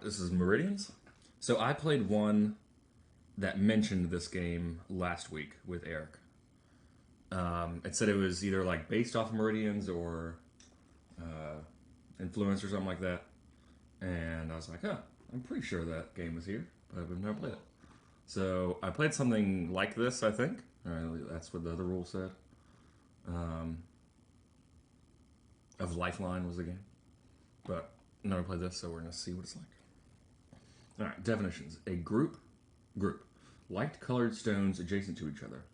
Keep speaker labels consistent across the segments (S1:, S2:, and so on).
S1: This is Meridians. So I played one that mentioned this game last week with Eric. It said it was either like based off of Meridians or influence or something like that. And I was like, oh, I'm pretty sure that game was here, but I've never played it. So I played something like this, I think. That's what the other rule said. Of Lifeline was the game. But never played this, so we're going to see what it's like. Alright, definitions. A group. Light colored stones adjacent to each other.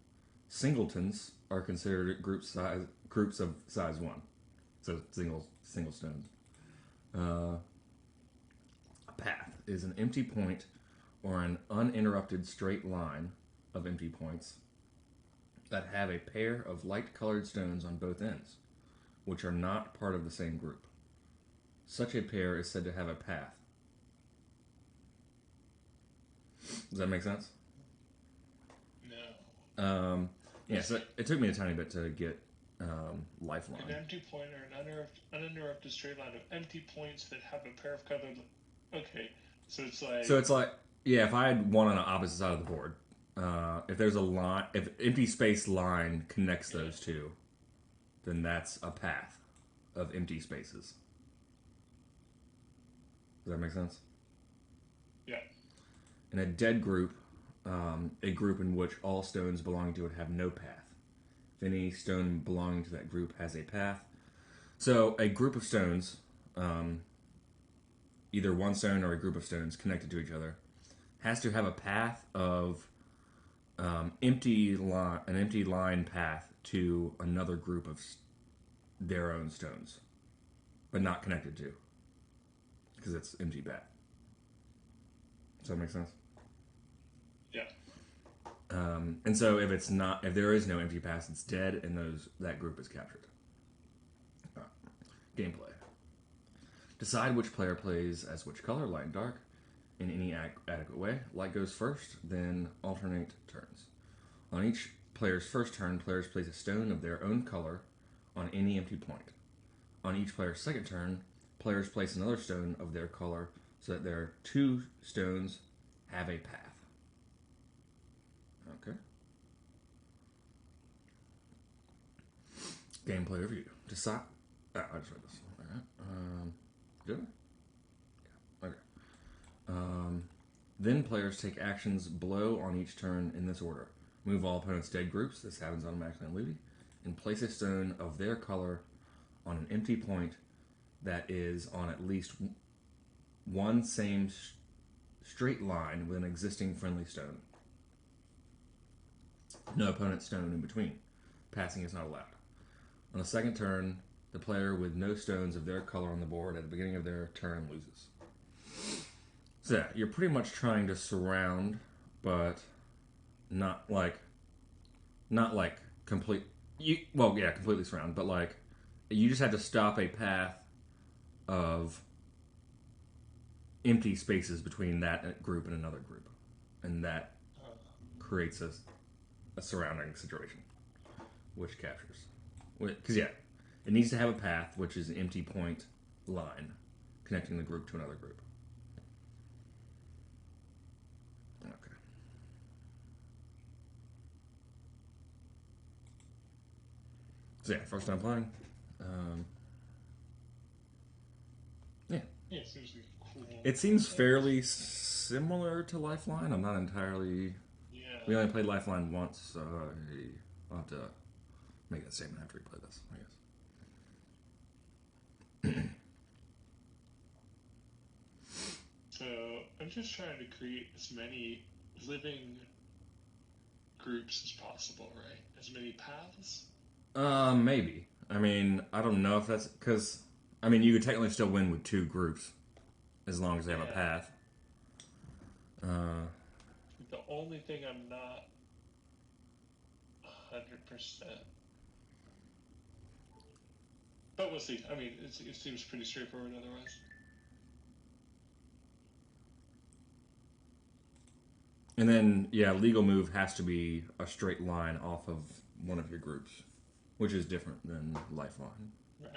S1: Singletons are considered groups of size 1. So single stones. A path is an empty point or an uninterrupted straight line of empty points that have a pair of light colored stones on both ends, which are not part of the same group. Such a pair is said to have a path. Does that make sense?
S2: No.
S1: Yeah, so it took me a tiny bit to get Lifeline.
S2: An empty point or an uninterrupted straight line of empty points that have a pair of colored. Okay, so it's like.
S1: So it's like, yeah, if I had one on the opposite side of the board, if there's a line, if empty space line connects those two, then that's a path of empty spaces. Does that make sense?
S2: Yeah.
S1: In a dead group, a group in which all stones belonging to it have no path. If any stone belonging to that group has a path. So a group of stones, either one stone or a group of stones connected to each other, has to have a path of an empty line path to another group of their own stones, but not connected to, because it's empty path. Does that make sense?
S2: Yeah.
S1: And so if there is no empty path, it's dead, and that group is captured. Gameplay. Decide which player plays as which color, light and dark, in any adequate way. Light goes first, then alternate turns. On each player's first turn, players place a stone of their own color on any empty point. On each player's second turn, players place another stone of their color so that their two stones have a path. Okay. Gameplay review. Decide. I just read this. All right. Did I? Yeah. Okay. Then players take actions below on each turn in this order. Move all opponents' dead groups. This happens automatically on ludii. And place a stone of their color on an empty point that is on at least one same straight line with an existing friendly stone. No opponent's stone in between. Passing is not allowed. On the second turn, the player with no stones of their color on the board at the beginning of their turn loses. So yeah, you're pretty much trying to surround, but not like complete. Completely surround, but like you just have to stop a path of empty spaces between that group and another group, and that creates a surrounding situation, which captures. Because it needs to have a path, which is an empty point line connecting the group to another group. Okay. So yeah, first time playing.
S2: Yeah, it seems like cool.
S1: It seems fairly similar to Lifeline. I'm not entirely.
S2: Yeah.
S1: We only played Lifeline once, so I'll have to make that statement after we play this, I guess.
S2: So I'm just trying to create as many living groups as possible, right? As many paths?
S1: Maybe. I mean, I don't know if that's because you could technically still win with two groups as long as they have a path.
S2: The only thing I'm not 100%. But we'll see. I mean, it seems pretty straightforward otherwise.
S1: And then, legal move has to be a straight line off of one of your groups, which is different than Lifeline.
S2: Right.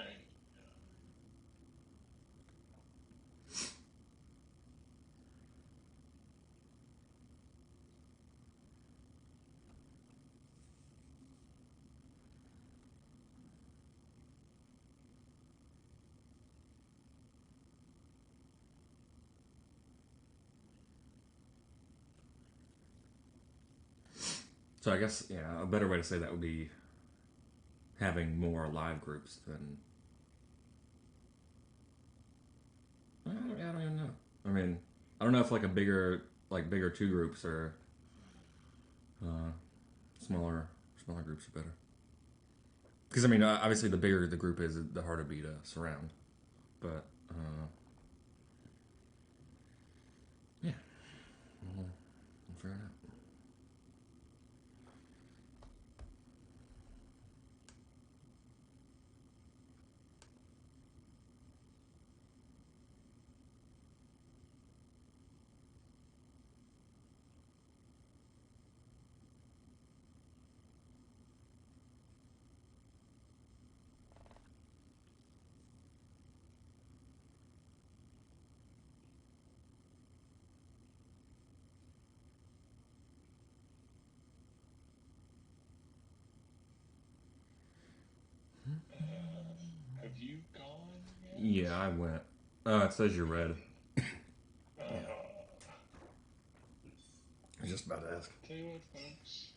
S1: So I guess, yeah, a better way to say that would be having more live groups than... I don't even know. I mean, I don't know if like bigger two groups or smaller groups are better. Because I mean, obviously, the bigger the group is, the harder it'd be to surround. But yeah, we'll figure it out.
S2: Have you gone yet?
S1: Yeah, I went. Oh, it says you're red.
S2: Uh,
S1: I was just about to ask.
S2: Tell you what, folks.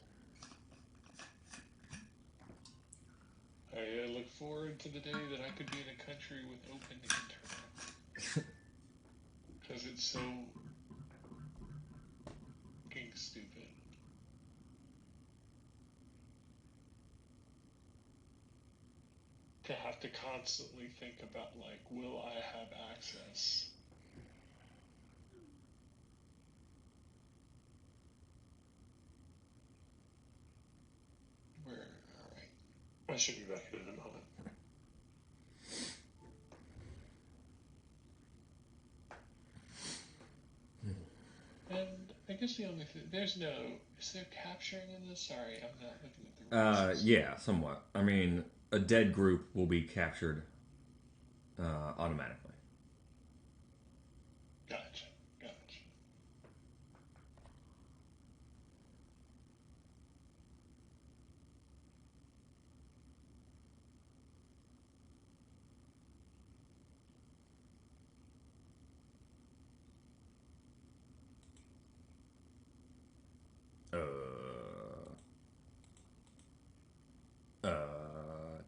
S2: I look forward to the day that I could be in a country with open internet. Because it's so fucking stupid. To have to constantly think about, like, will I have access? Alright. I should be back in a moment. And I guess the only thing, is there capturing in this? Sorry, I'm not looking at the rules.
S1: Yeah, somewhat. I mean, a dead group will be captured automatically.
S2: Gotcha.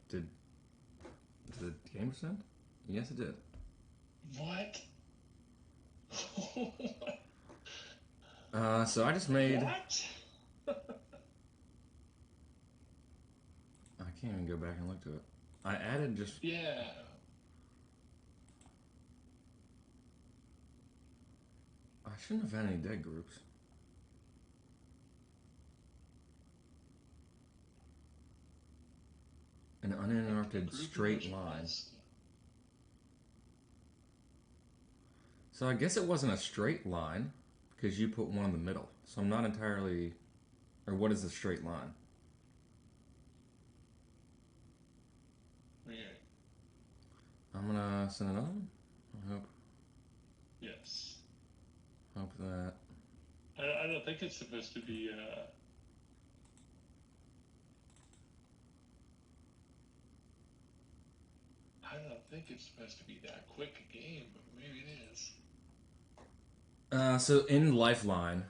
S1: Did the game send? Yes, it did.
S2: What?
S1: So I just made...
S2: What?
S1: I can't even go back and look to it. I added just...
S2: Yeah.
S1: I shouldn't have had any dead groups. An uninterrupted straight line. So I guess it wasn't a straight line because you put one in the middle. So I'm not entirely... Or what is a straight line?
S2: Weird.
S1: I'm gonna send another one. I hope.
S2: Yes.
S1: Hope that...
S2: I don't think it's supposed to be, I don't think it's supposed to be that quick a game, but maybe it is.
S1: So in Lifeline,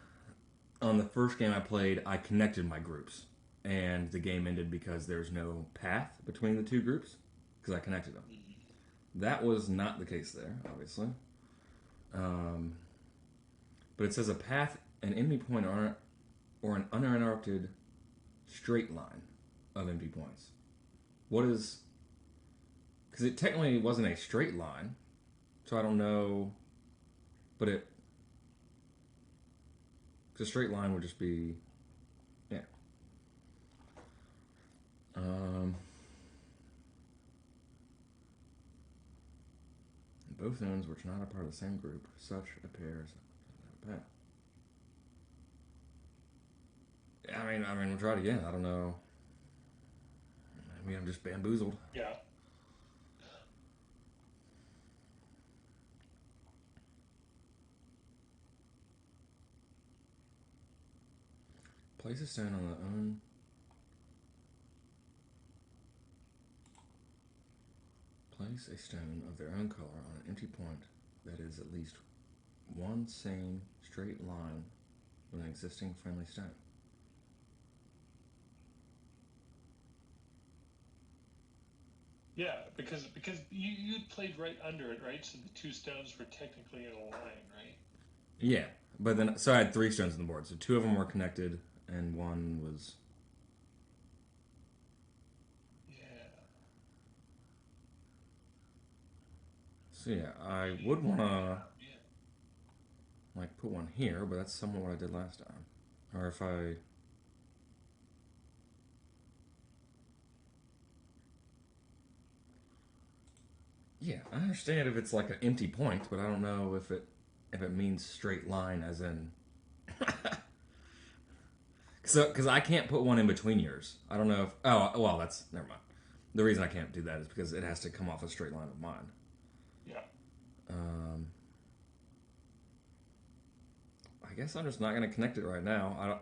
S1: on the first game I played, I connected my groups. And the game ended because there was no path between the two groups. Because I connected them. Mm-hmm. That was not the case there, obviously. But it says a path, an enemy point, or an uninterrupted straight line of empty points. What is... Because it technically wasn't a straight line. So I don't know... But it... Because a straight line would just be... Yeah. Both ends which are not a part of the same group, such a pair is a path. I mean, we'll try it again. I don't know. Maybe I'm just bamboozled.
S2: Yeah.
S1: Place a stone on the own. Place a stone of their own color on an empty point that is at least one same straight line with an existing friendly stone.
S2: Yeah, because you played right under it, right? So the two stones were technically in a line, right?
S1: Yeah, but then so I had 3 stones on the board. So 2 of them were connected, and 1 was.
S2: Yeah.
S1: So yeah, I would want to
S2: Yeah.
S1: like put 1 here, but that's somewhat what I did last time. Or if I. Yeah, I understand if it's like an empty point, but I don't know if it means straight line, as in. So, because I can't put 1 in between yours. I don't know if. Oh, well, that's never mind. The reason I can't do that is because it has to come off a straight line of mine.
S2: Yeah.
S1: I guess I'm just not going to connect it right now.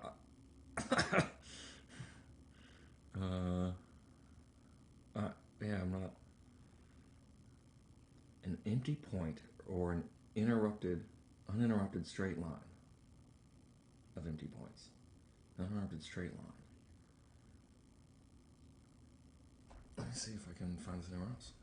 S1: Yeah, I'm not. An empty point or an uninterrupted straight line of empty points. Uninterrupted straight line. Let me see if I can find this anywhere else.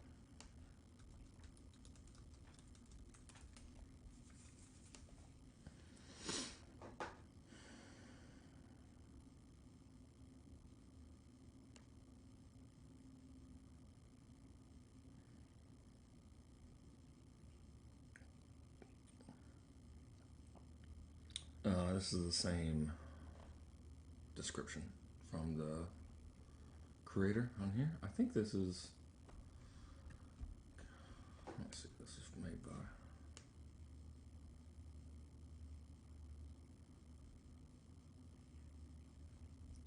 S1: This is the same description from the creator on here. I think this is. Let's see. This is made by.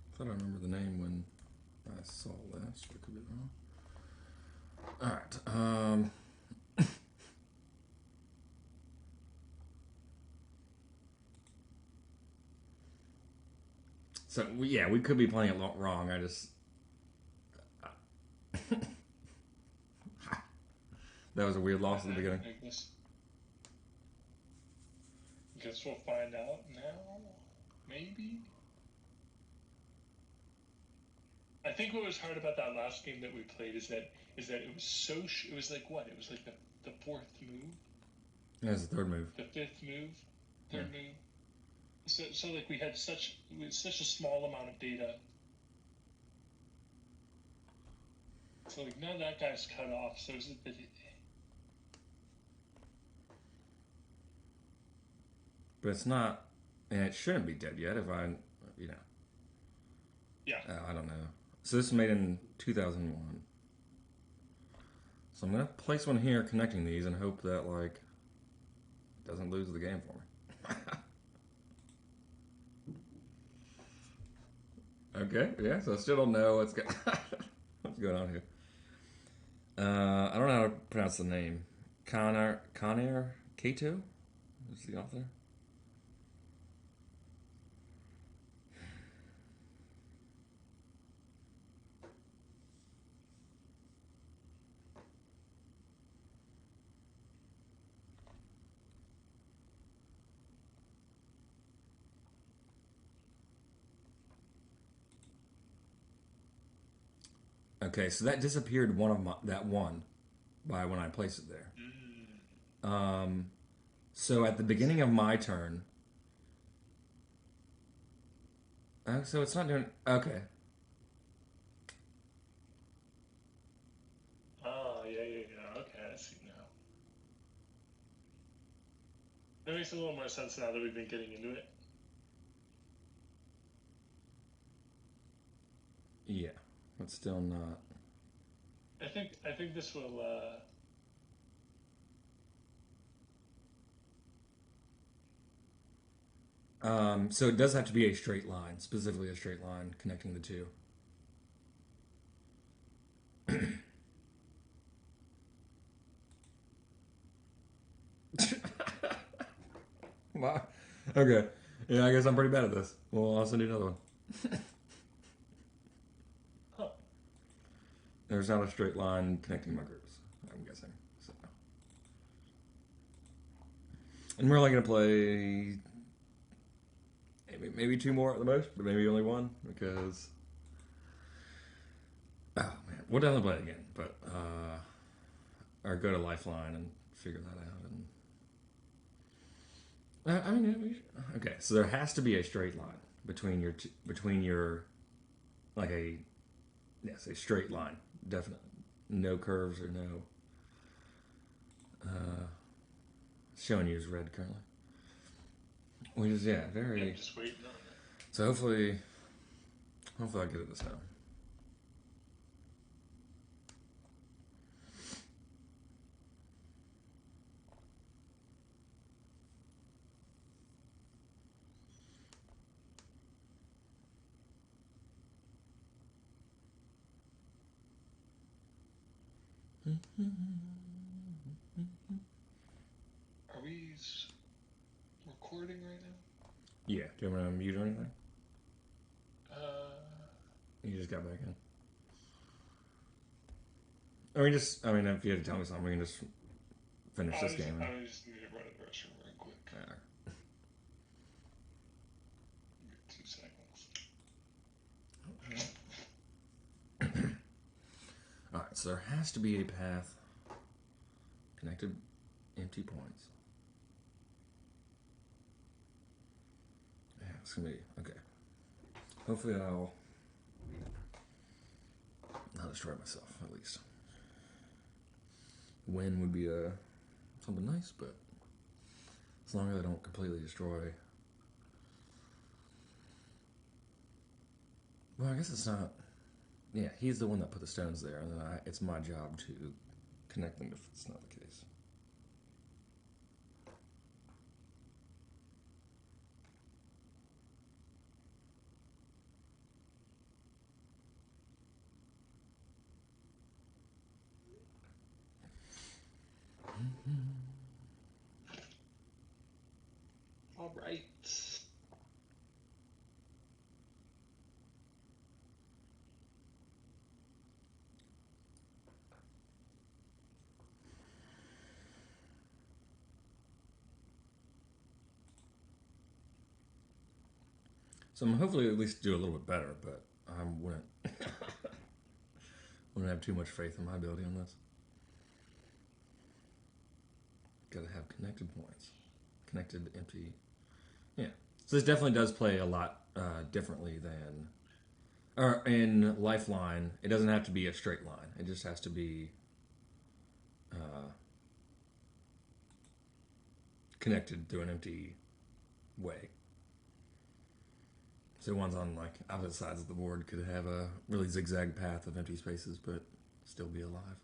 S1: I thought I remember the name when I saw this, but could be wrong. All right. So yeah, we could be playing it wrong. I just that was a weird loss at the beginning.
S2: Guess we'll find out now. Maybe. I think what was hard about that last game that we played is that it was so it was like what? It was like the 4th move.
S1: Yeah, it's the 3rd move.
S2: The 5th move, 3rd move. So like we had such a small amount of data. So like now that guy's cut off. So is it that?
S1: But it's not, and it shouldn't be dead yet. If I, you know.
S2: Yeah.
S1: I don't know. So this was made in 2001. So I'm gonna place 1 here, connecting these, and hope that like it doesn't lose the game for me. Okay, yeah, so I still don't know what's going on here. I don't know how to pronounce the name. Kanare Kato is the author. Okay, so that disappeared that one by when I placed it there. So at the beginning of my turn. So it's not doing. Okay.
S2: Oh, yeah. Okay, I see now. That makes a little more sense now that we've been getting into it.
S1: Yeah, but still not.
S2: I think this will.
S1: So it does have to be a straight line, specifically a straight line connecting the two. Wow. Okay. Yeah, I guess I'm pretty bad at this. Well, I'll send you another one.
S2: Huh.
S1: There's not a straight line connecting my groups, I'm guessing. So. And we're only going to play maybe 2 more at the most, but maybe only 1 because. Oh, man. We'll definitely play it again, but or go to Lifeline and figure that out. And I mean, okay. So there has to be a straight line between your like a straight line, definitely. No curves or no. Showing you as red currently, which is very.
S2: I'm just waiting on it.
S1: So hopefully I get it this time.
S2: Are we recording right now?
S1: Yeah. Do you want to mute or anything?
S2: Uh,
S1: You just got back in. I mean, if you had to tell me something, we can just finish this game.
S2: I just need to run to the restroom real quick.
S1: Alright.
S2: Give me 2 seconds.
S1: Alright, so there has to be a path connected empty points. Yeah, it's gonna be okay. Hopefully I'll not destroy myself, at least. Win would be something nice, but as long as I don't completely destroy. Well, I guess it's not. Yeah, he's the one that put the stones there, and then it's my job to connect them if it's not the case.
S2: All right.
S1: So I'm hopefully at least do a little bit better, but I wouldn't have too much faith in my ability on this. Gotta have connected points. Connected empty. Yeah. So this definitely does play a lot differently than. Or in Lifeline, it doesn't have to be a straight line. It just has to be connected through an empty way. So ones on like opposite sides of the board could have a really zigzag path of empty spaces, but still be alive.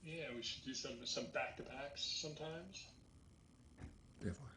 S2: Yeah, we should do some back-to-backs sometimes.
S1: Definitely.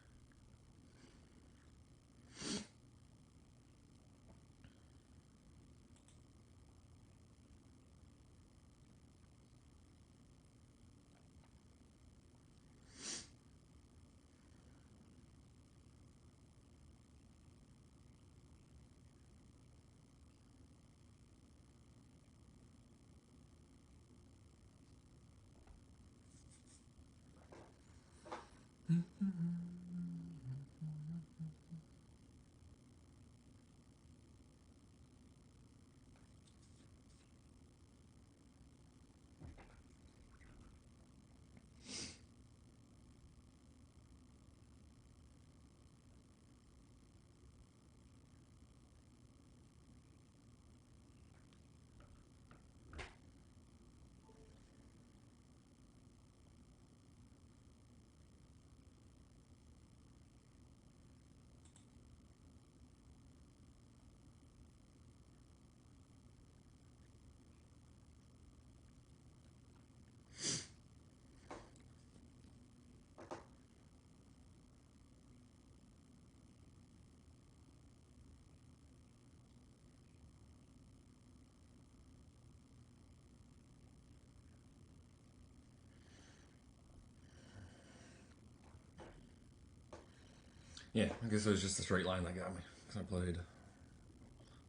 S1: Yeah, I guess it was just a straight line that got me. Because I played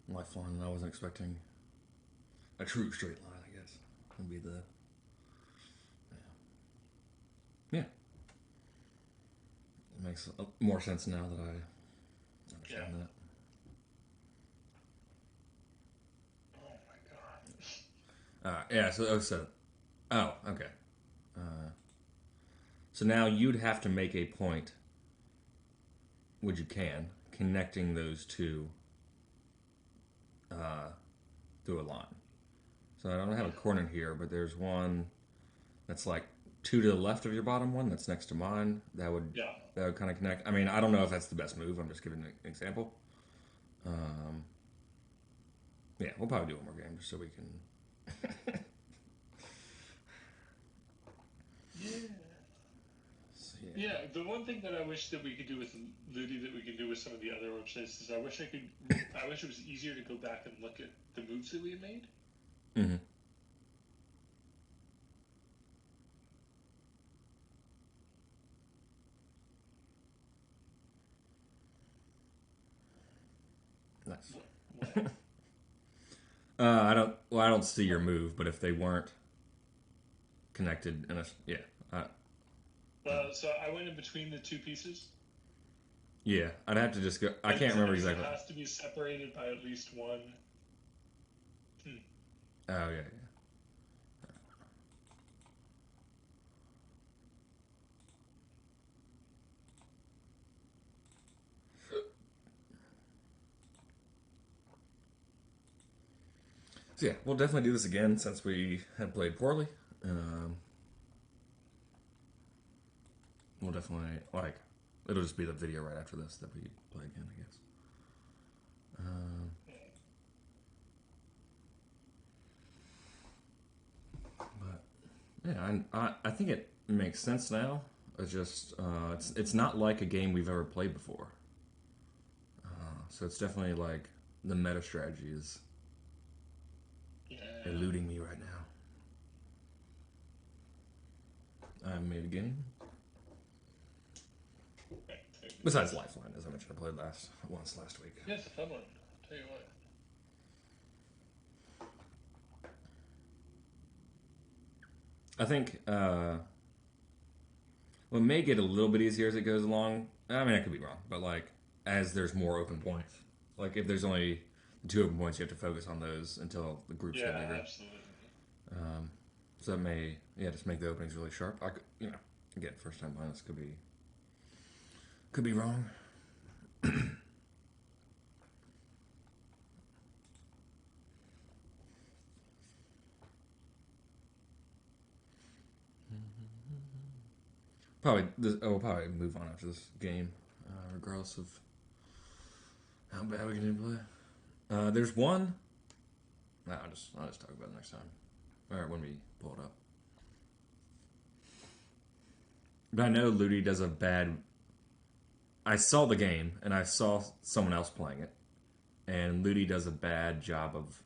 S1: Lifeline and I wasn't expecting a true straight line, I would be the... Yeah. It makes more sense now that I understand that.
S2: Oh my god.
S1: Yeah, so... Oh, okay. So now you'd have to make a point, which you can, connecting those two through a line. So I don't have a corner here, but there's one that's like 2 to the left of your bottom one that's next to mine. That would kind of connect. I mean, I don't know if that's the best move. I'm just giving an example. Yeah, we'll probably do one more game just so we can...
S2: Yeah, the one thing that I wish that we could do with Ludi that we can do with some of the other websites is I wish it was easier to go back and look at the moves that we had made.
S1: Mm-hmm. Nice.
S2: What?
S1: I don't see your move, but if they weren't connected in a... Yeah.
S2: So I went in between the two pieces.
S1: Yeah, I'd have to just go... I can't remember exactly.
S2: It has to be separated by at least one.
S1: Oh, yeah. So yeah, we'll definitely do this again since we had played poorly. We'll definitely, it'll just be the video right after this that we play again, I guess. But yeah, I think it makes sense now. It's just it's not like a game we've ever played before. So it's definitely like the meta strategy is eluding me right now. I made a game. Besides Lifeline, as I mentioned, I played once last week.
S2: Yeah, it's a fun one. I'll tell you what.
S1: I think it may get a little bit easier as it goes along. I mean, I could be wrong, but like as there's more open points, like if there's only 2 open points, you have to focus on those until the groups get bigger.
S2: Yeah, absolutely.
S1: So that may just make the openings really sharp. Again, first time playing this could be wrong. We'll probably move on after this game, regardless of how bad we can play. There's one. I'll just talk about it next time, or when we pull it up. But I know Ludi does a bad... I saw the game, and I saw someone else playing it, and Ludi does a bad job of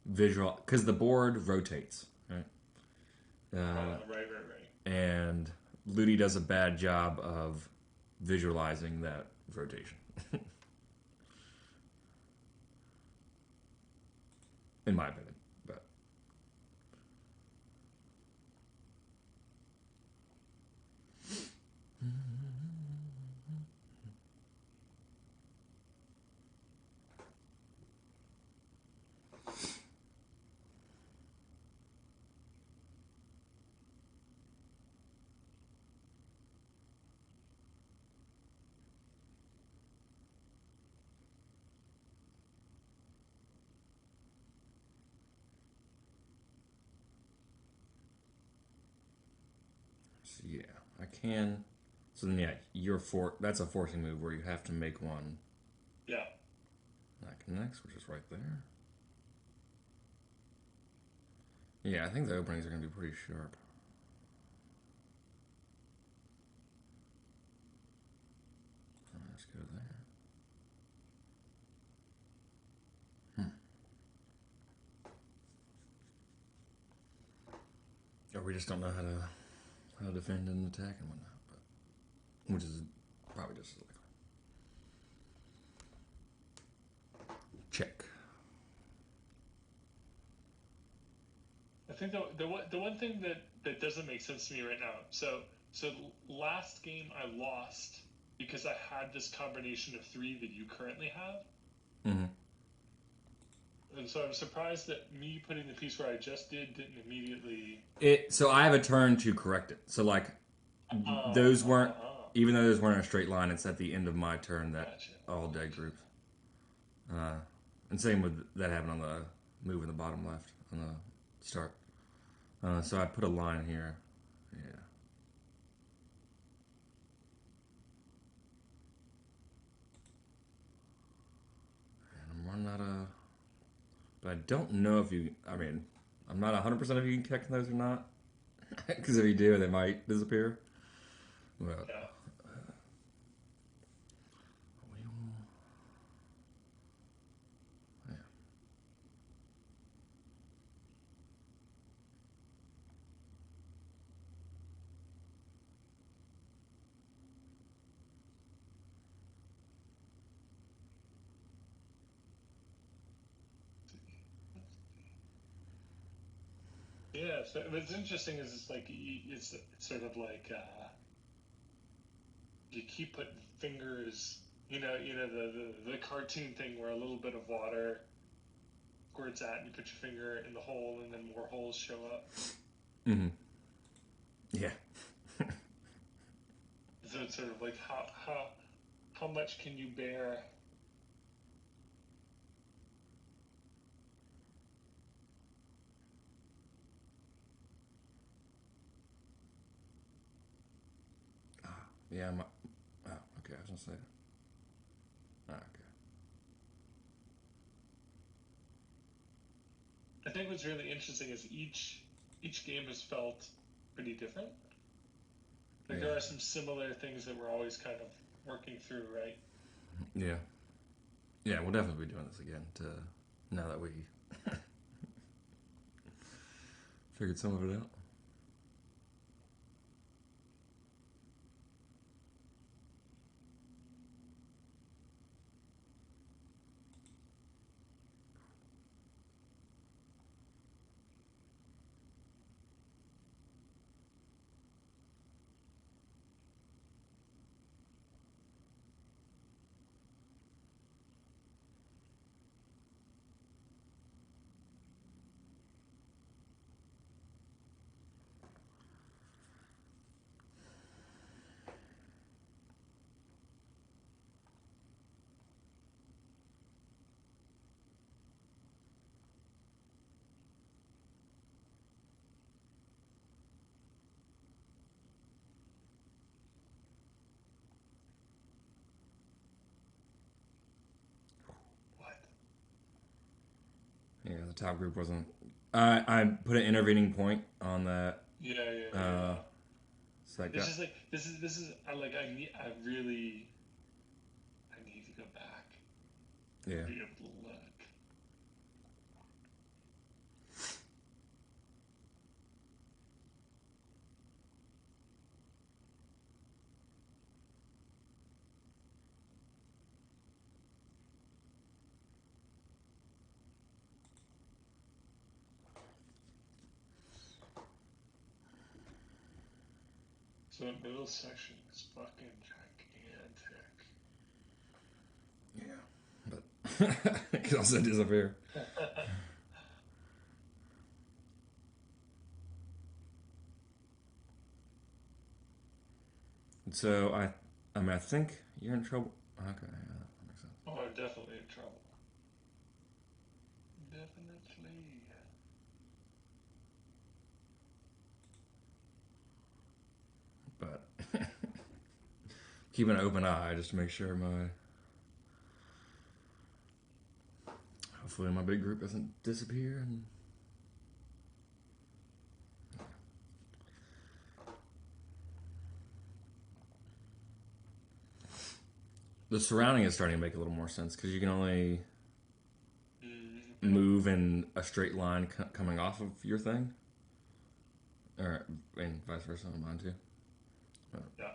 S1: visual... Because the board rotates, right?
S2: Right.
S1: And Ludi does a bad job of visualizing that rotation. In my opinion. But so yeah, I can. So then, yeah, that's a forcing move where you have to make one.
S2: Yeah.
S1: That connects, which is right there. Yeah, I think the openings are going to be pretty sharp. So let's go there. Or we just don't know how to defend and attack and whatnot, but which is probably just as likely. Check.
S2: I think the one thing that doesn't make sense to me right now. So last game I lost because I had this combination of 3 that you currently have.
S1: Mm-hmm.
S2: And so I'm surprised that me putting the piece where I just didn't immediately.
S1: So I have a turn to correct it. So like those weren't, even though those weren't in a straight line, it's at the end of my turn that all dead groups. And same with that happened on the move in the bottom left on the start. So I put a line here. Yeah. And I'm running out of. But I don't know if you. I mean, I'm not 100% if you can catch those or not. Because if you do, they might disappear. Well,
S2: Yeah. Yeah, so what's interesting is it's like it's sort of like you keep putting fingers, the cartoon thing where a little bit of water squirts out and you put your finger in the hole and then more holes show up.
S1: Mm-hmm. Yeah.
S2: So it's sort of like how much can you bear?
S1: Yeah, okay, I was gonna say. Okay.
S2: I think what's really interesting is each game has felt pretty different. Like there are some similar things that we're always kind of working through, right?
S1: Yeah. Yeah, we'll definitely be doing this again now that we figured some of it out. Yeah, the top group wasn't. I put an intervening point on that.
S2: Yeah.
S1: So
S2: This is like this is I need to go back.
S1: Yeah.
S2: Be able to look. So that middle section is fucking gigantic.
S1: Yeah, but it can also disappear. So I think you're in trouble. Okay, yeah, that makes sense.
S2: Oh, I'm definitely in trouble. Definitely.
S1: But keep an open eye just to make sure hopefully my big group doesn't disappear and. The surrounding is starting to make a little more sense because you can only move in a straight line coming off of your thing, and vice versa on mine too.
S2: Yeah.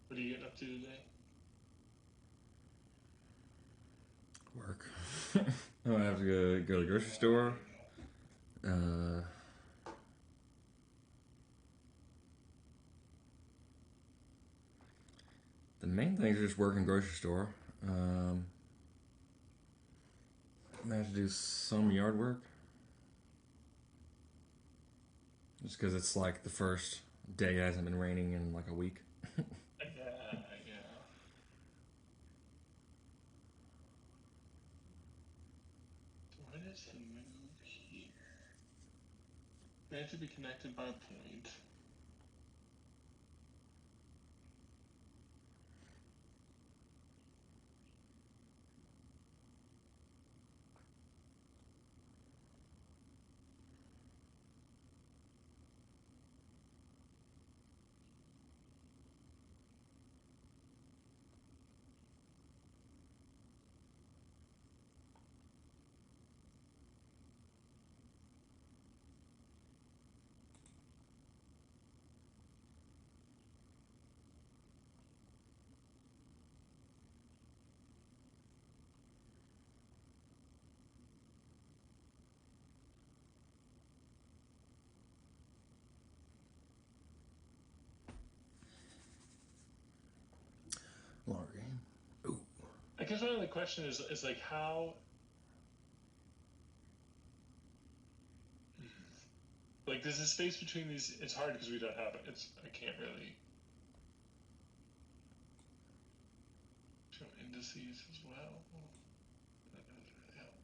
S2: What are you getting up to today?
S1: Work. I have to go to the grocery store. The main things are just work in grocery store. I have to do some yard work. Just because it's like the first day hasn't been raining in like a week.
S2: Yeah. What is the move here? They have to be connected by a point.
S1: Longer game. Ooh.
S2: I guess my only question is like how. Like, there's a space between these. It's hard because we don't have it. I can't really show indices as well. That doesn't really help.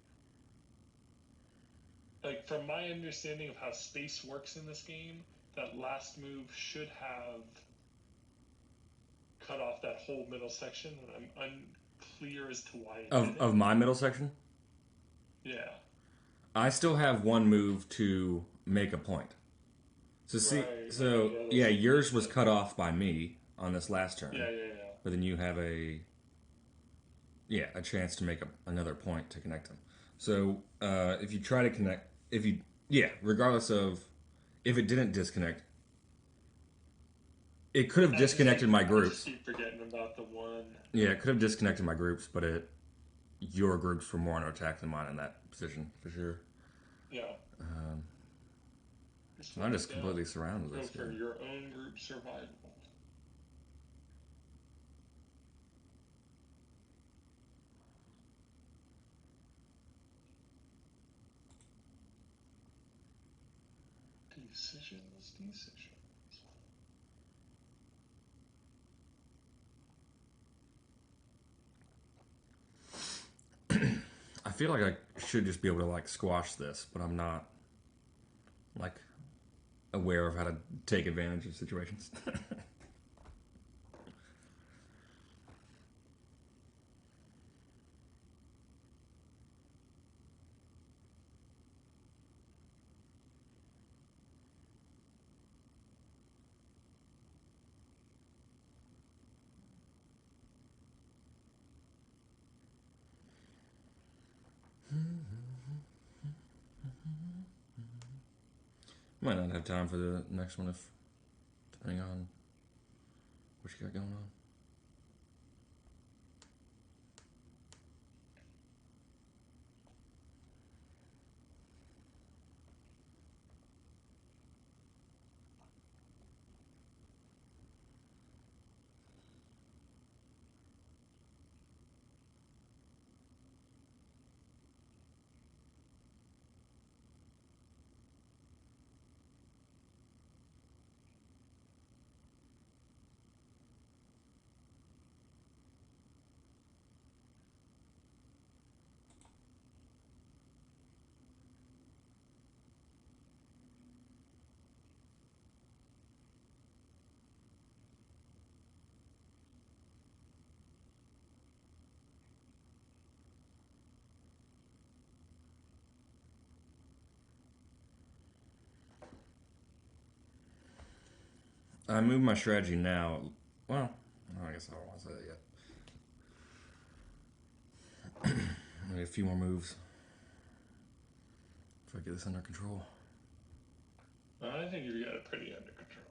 S2: Like, from my understanding of how space works in this game, that last move should have cut off that whole middle section, and I'm unclear as to why it didn't.
S1: Of my middle section?
S2: Yeah.
S1: I still have one move to make a point. So see,
S2: Right.
S1: Yeah, yours was cut off by me on this last turn.
S2: Yeah.
S1: But then you have a chance to make another point to connect them. So if you try to connect, regardless of if it didn't disconnect, it could have disconnected my groups.
S2: I just keep forgetting about the one.
S1: Yeah, it could have disconnected my groups, but your groups were more under attack than mine in that position for sure.
S2: Yeah.
S1: I'm just completely surrounded with this
S2: for your own group survival. Decisions.
S1: I feel like I should just be able to like squash this, but I'm not like aware of how to take advantage of situations. Might not have time for the next one if depending on what you got going on. I move my strategy now. Well, I guess I don't want to say that yet. Maybe a few more moves. Try to get this under control.
S2: I think you've got it pretty under control.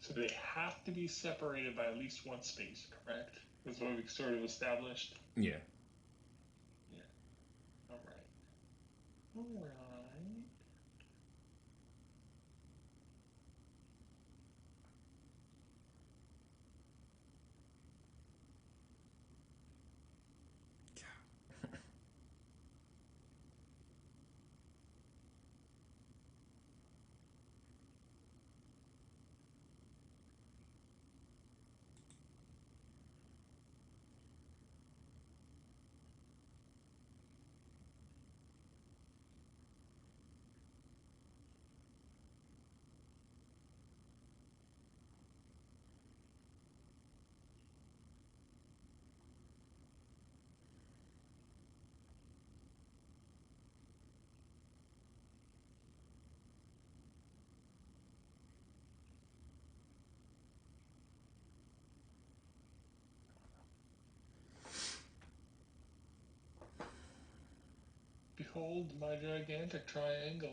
S2: So they have to be separated by at least one space, correct? That's what we've sort of established.
S1: Yeah.
S2: Yeah. All right. All right. called my gigantic triangle.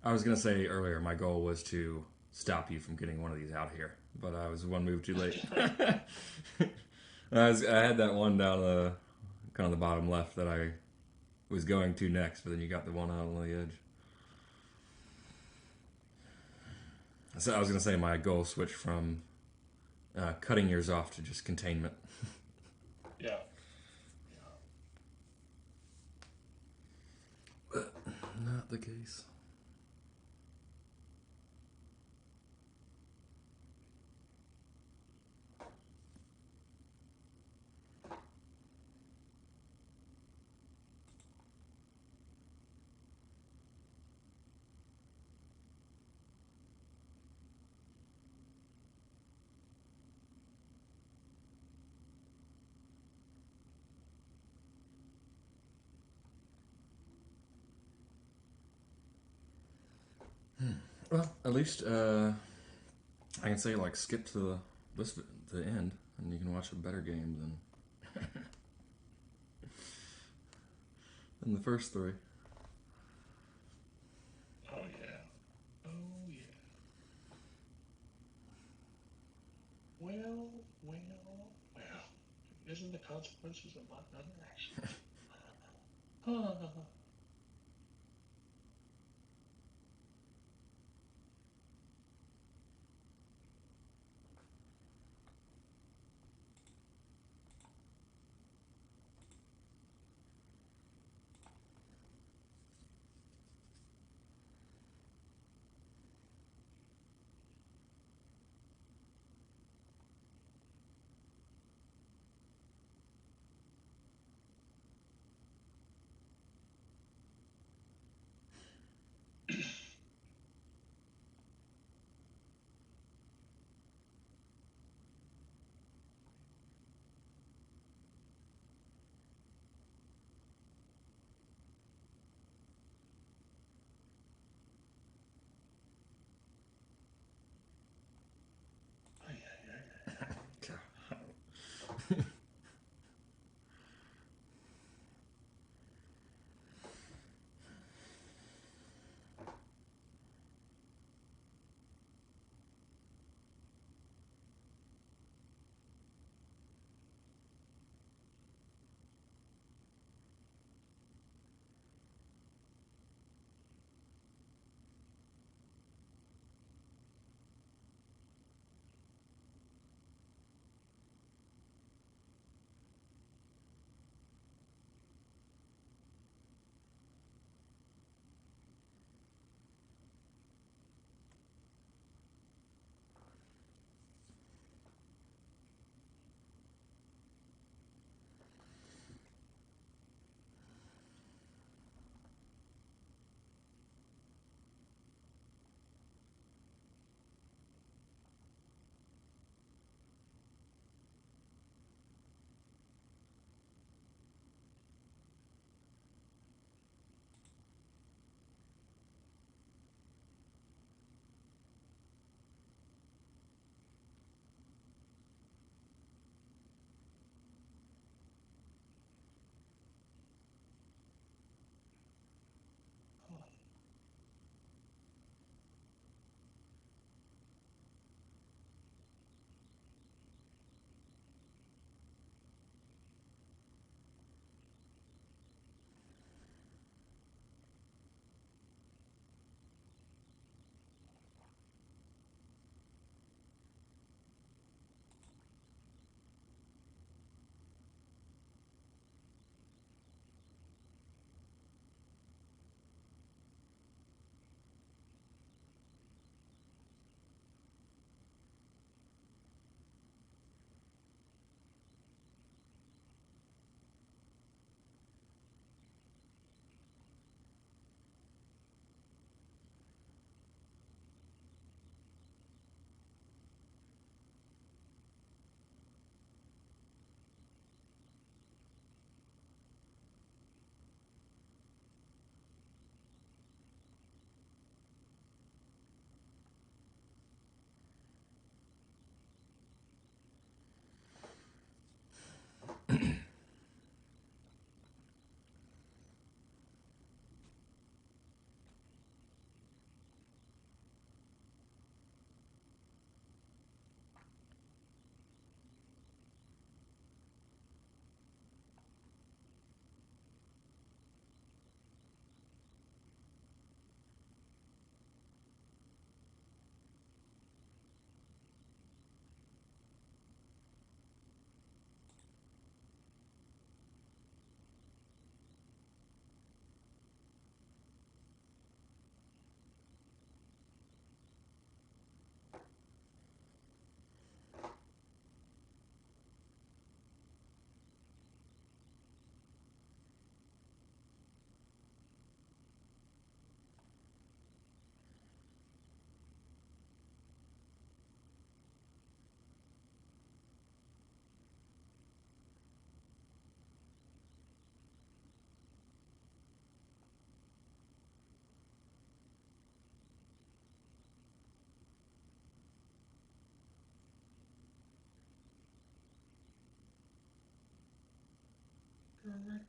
S1: I was gonna say earlier, my goal was to stop you from getting one of these out here, but I was one move too late. I had that one down the kind of the bottom left that I was going to next, but then you got the one out on the edge. So I was gonna say my goal switched from cutting yours off to just containment.
S2: Yeah.
S1: But not the case. Well, at least I can say like skip to the end, and you can watch a better game than the first three.
S2: Oh yeah. Oh yeah. Well. Isn't the consequences of my other actions?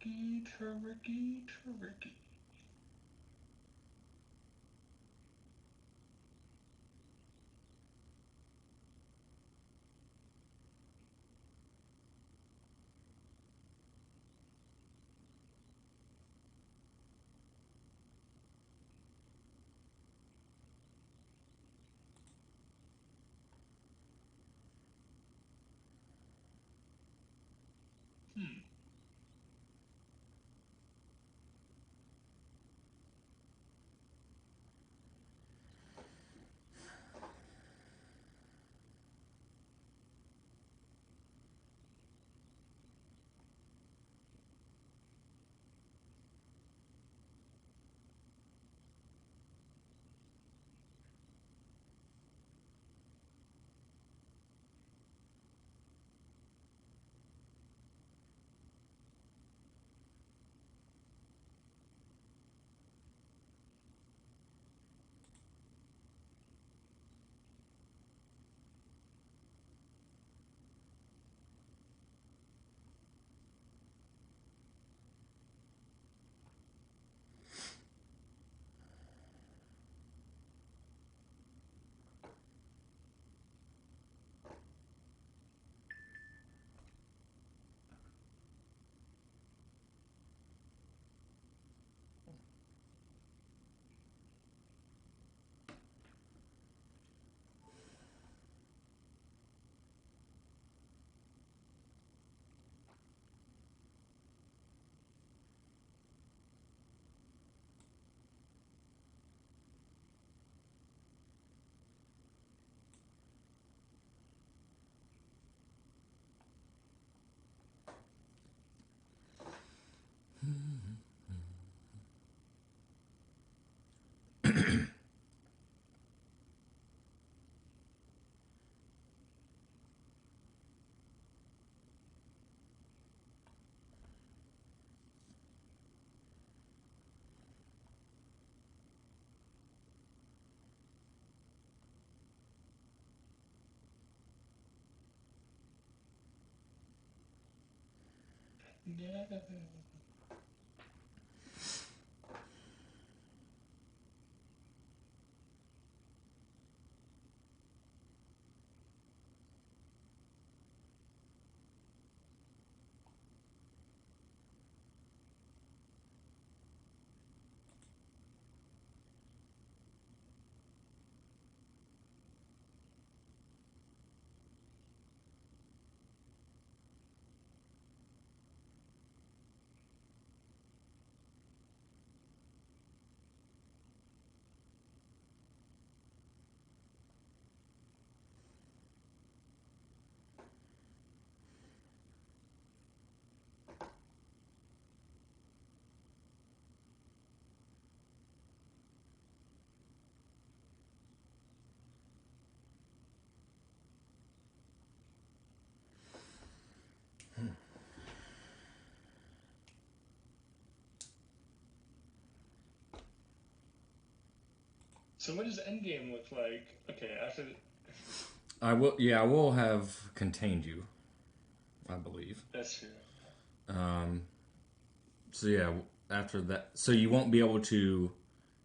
S2: Turkey. No. So what does endgame look like? Okay, after
S1: I will. Yeah, I will have contained you. I believe.
S2: that's true.
S1: So yeah, after that, so you won't be able to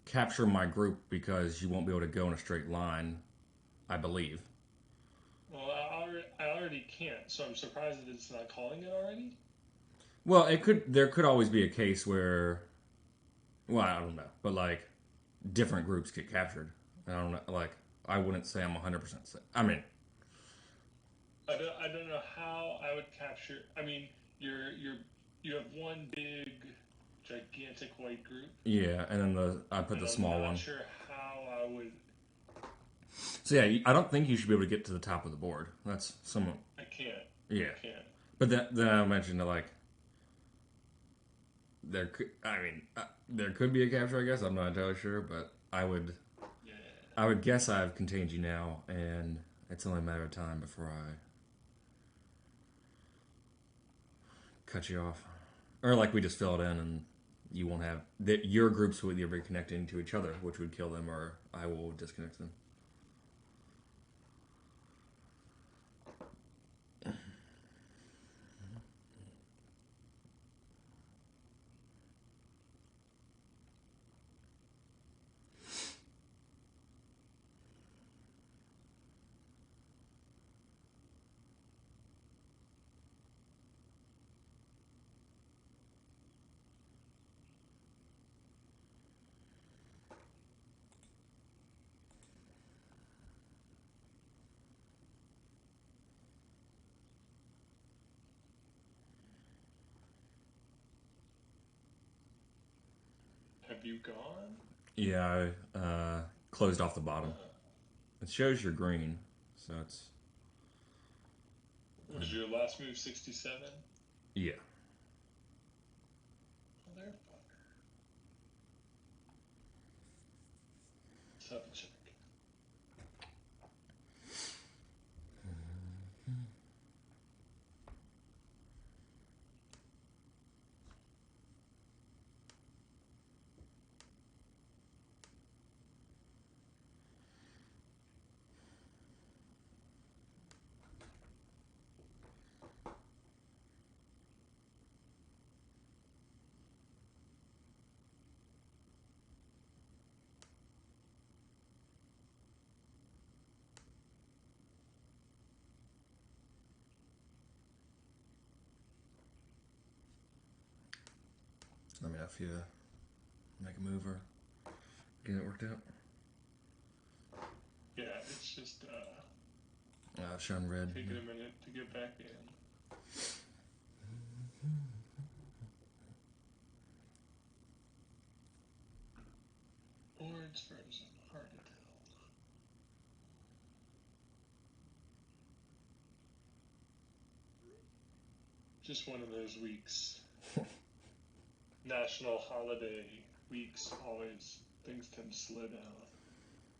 S1: capture my group because you won't be able to go in a straight line. I believe.
S2: Well, I already can't, so I'm surprised that it's not calling it already.
S1: Well, it could. There could always be a case where. Well, I don't know, but like different groups get captured. I don't know. Like I wouldn't say I'm 100% safe. I mean,
S2: I don't know how I would capture. I mean, you have one big, gigantic white group.
S1: yeah, and then I put
S2: And
S1: the
S2: I'm
S1: small
S2: not
S1: one.
S2: sure how I would.
S1: So yeah, I don't think you should be able to get to the top of the board. That's somewhat.
S2: I can't.
S1: Yeah,
S2: I can't.
S1: but then I mentioned that like there could. I mean, there could be a capture. I guess I'm not entirely sure, but I would.
S2: Yeah.
S1: I would guess I've contained you now, and it's only a matter of time before I cut you off, or like we just fill it in, and you won't have that. Your groups will either be connecting to each other, which would kill them, or I will disconnect them.
S2: Have you gone?
S1: Yeah, I closed off the bottom. It shows you're green, so it's...
S2: Was your last move 67?
S1: Yeah.
S2: Motherfucker. Let's have a check.
S1: Let me know if you make a move or get it worked out.
S2: Yeah, it's just
S1: Showing red.
S2: taking a minute to get back in. Or it's frozen. Hard to tell. Just one of those weeks. National holiday weeks, always things tend to slow down,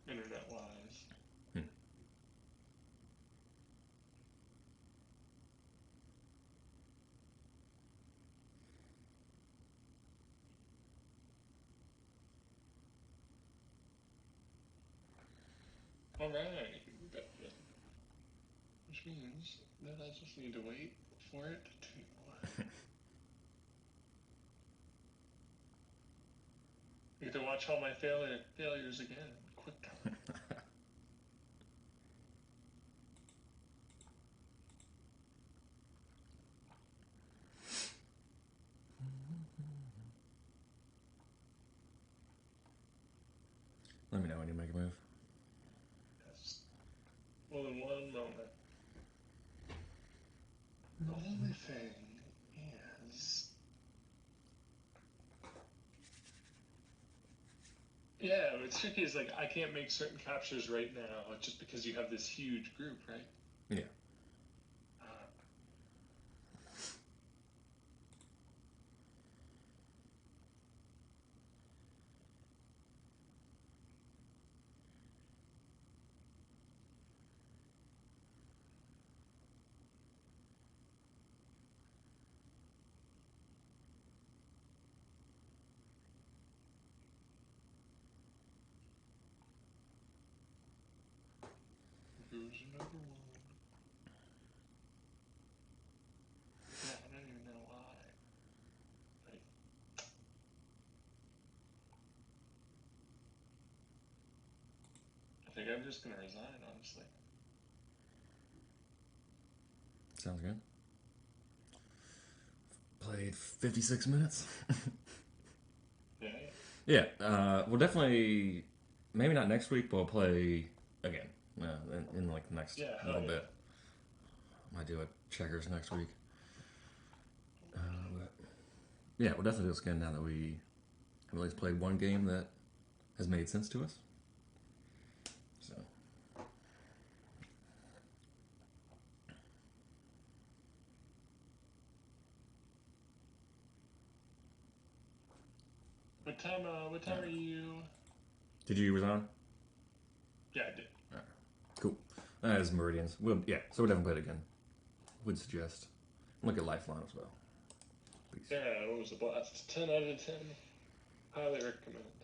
S2: internet-wise. Alright, we got it. Which means that I just need to wait for it to... I get to watch all my failures again. Quick time.
S1: Let me know when you make a move.
S2: Yes. Well, in one moment. The only thing is... Yeah, what's tricky is, like, I can't make certain captures right now just because you have this huge group, right?
S1: Yeah.
S2: Who's another one? Yeah, I don't even know why. Like, I think I'm just gonna resign, honestly.
S1: Sounds good. Played 56 minutes.
S2: Yeah.
S1: Yeah, we'll definitely, maybe not next week, but we'll play again in like the next little bit. Might do a checkers next week. But yeah, we'll definitely do this again now that we have at least played one game that has made sense to us. So.
S2: What time are you?
S1: Did you resign?
S2: Yeah, I did.
S1: Alright. Cool. That is Meridians. So we'll definitely play it again. Would suggest. Look at Lifeline as well. Please.
S2: Yeah, what was the blast? 10 out of 10. Highly recommend.